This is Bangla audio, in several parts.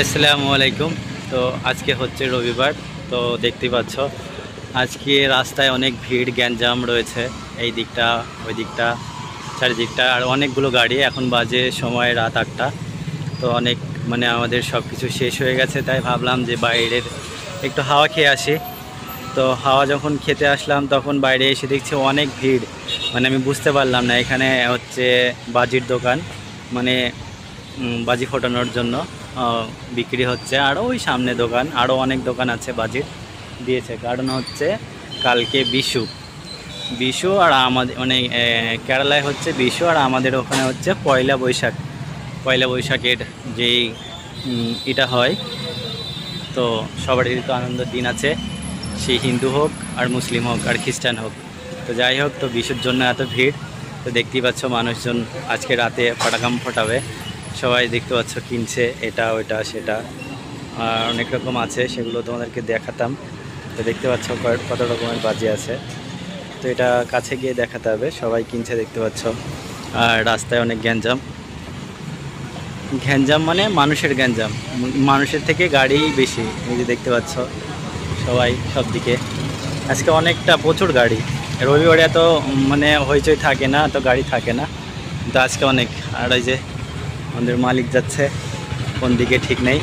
আসসালামু আলাইকুম। তো আজকে হচ্ছে রবিবার। তো দেখতে পাচ্ছ আজকে রাস্তায় অনেক ভিড় গ্যাঞ্জাম রয়েছে, এই দিকটা ওই দিকটা চারিদিকটা, আর অনেকগুলো গাড়ি। এখন বাজে সময় রাত 8টা। তো অনেক আমাদের সব কিছু শেষ হয়ে গেছে, তাই ভাবলাম যে বাইরের একটু হাওয়া খেয়ে আসি। তো হাওয়া যখন খেতে আসলাম তখন বাইরে এসে দেখছি অনেক ভিড়। আমি বুঝতে পারলাম না এখানে হচ্ছে বাজির দোকান, মানে বাজি ফোটানোর জন্য বিক্রি হচ্ছে। আর ওই সামনে দোকান, আরও অনেক দোকান আছে বাজির দিয়েছে, কারণ হচ্ছে কালকে বিশু। বিশু আর আমাদের কেরালায় হচ্ছে বিশু, আর আমাদের ওখানে হচ্ছে পয়লা বৈশাখ। পয়লা বৈশাখের যেই এটা হয়, তো সবারই তো আনন্দের দিন আছে, সেই হিন্দু হোক আর মুসলিম হোক আর খ্রিস্টান হোক। তো যাই হোক, তো বিশুর জন্য এত ভিড়। তো দেখতেই পাচ্ছ মানুষজন আজকে রাতে পটাকাম ফোটাবে, সবাই দেখতে পাচ্ছ কিনছে এটা ওইটা সেটা, আর অনেক রকম আছে, সেগুলো তোমাদেরকে দেখাতাম। তো দেখতে পাচ্ছ কত রকমের বাজি আছে, তো এটা কাছে গিয়ে দেখাতে হবে। সবাই কিনছে দেখতে পাচ্ছ, আর রাস্তায় অনেক গ্যাঞ্জাম। গ্যাঞ্জাম মানে মানুষের গ্যাঞ্জাম, মানুষের থেকে গাড়ি বেশি। এই যে দেখতে পাচ্ছ সবাই সব দিকে আজকে অনেকটা প্রচুর গাড়ি। রবিবারে এত হইচই থাকে না, এত গাড়ি থাকে না, কিন্তু আজকে অনেক। আর ওই যে আমাদের মালিক যাচ্ছে কোন দিকে ঠিক নেই।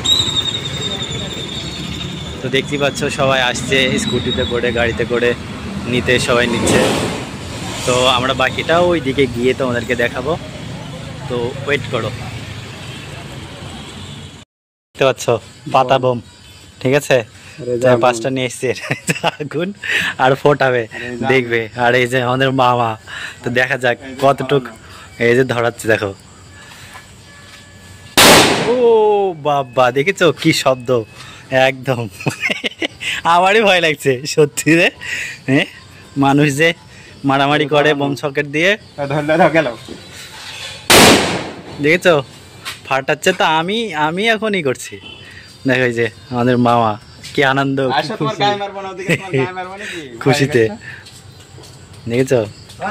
তো দেখতেই পাচ্ছ সবাই আসছে স্কুটিতে করে, গাড়িতে করে নিতে, সবাই নিচ্ছে। তো আমরা বাকিটাও ওই দিকে গিয়ে তোমাদেরকে দেখাবো, তো ওয়েট করো। দেখতে পাচ্ছ পাতা বোম, ঠিক আছে, 5টা নিয়ে এসছে আগুন, আর ফোটাবে দেখবে। আর এই যে আমাদের মামা, তো দেখা যাক কতটুক, এই যে ধরাচ্ছে দেখো। ও বাবা, দেখেছো কি শব্দ, একদম আমারই ভয় লাগছে সত্যি রে। হ্যাঁ, মানুষ যে মারামারি করে বোম সকেট দিয়ে, দেখেছো ফাটাচ্ছে। তো আমি এখনই করছি, দেখো এই যে আমাদের মামা কি আনন্দ, খুশিতে, দেখেছো।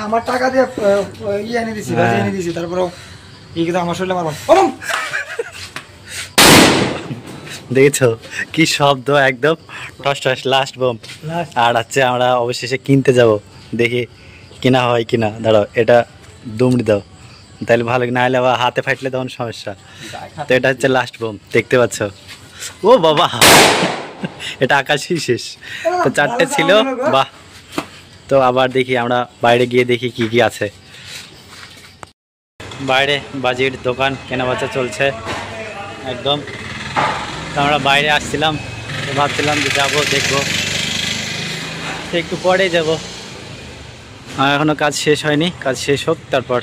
আমার টাকা দিয়ে এনে দিছি, এনে দিছি, তারপরে আমার শরীরে মারবো। দেখেছো কি শব্দ, একদম টস টস লাস্ট বোম। আর হচ্ছে আমরা অবশেষে কিনতে যাব, দেখি কিনা হয় কিনা। দাঁড়াও, এটা দুমড়ি দাও, তাহলে ভালো, না হলে আবার হাতে ফাটলে তখন সমস্যা। তো এটা হচ্ছে লাস্ট বোম, দেখতে পাচ্ছ। ও বাবা, এটা আকাশই শেষ। তো 4টে ছিল, বাহ। তো আবার দেখি আমরা বাইরে গিয়ে দেখি কি কি আছে। বাইরে বাজির দোকান কেনাবেচা চলছে একদম। তো আমরা বাইরে আসছিলাম, তো ভাবছিলাম যে যাবো দেখবো, একটু পরে যাব। আর এখনো কাজ শেষ হয়নি, কাজ শেষ হোক তারপর।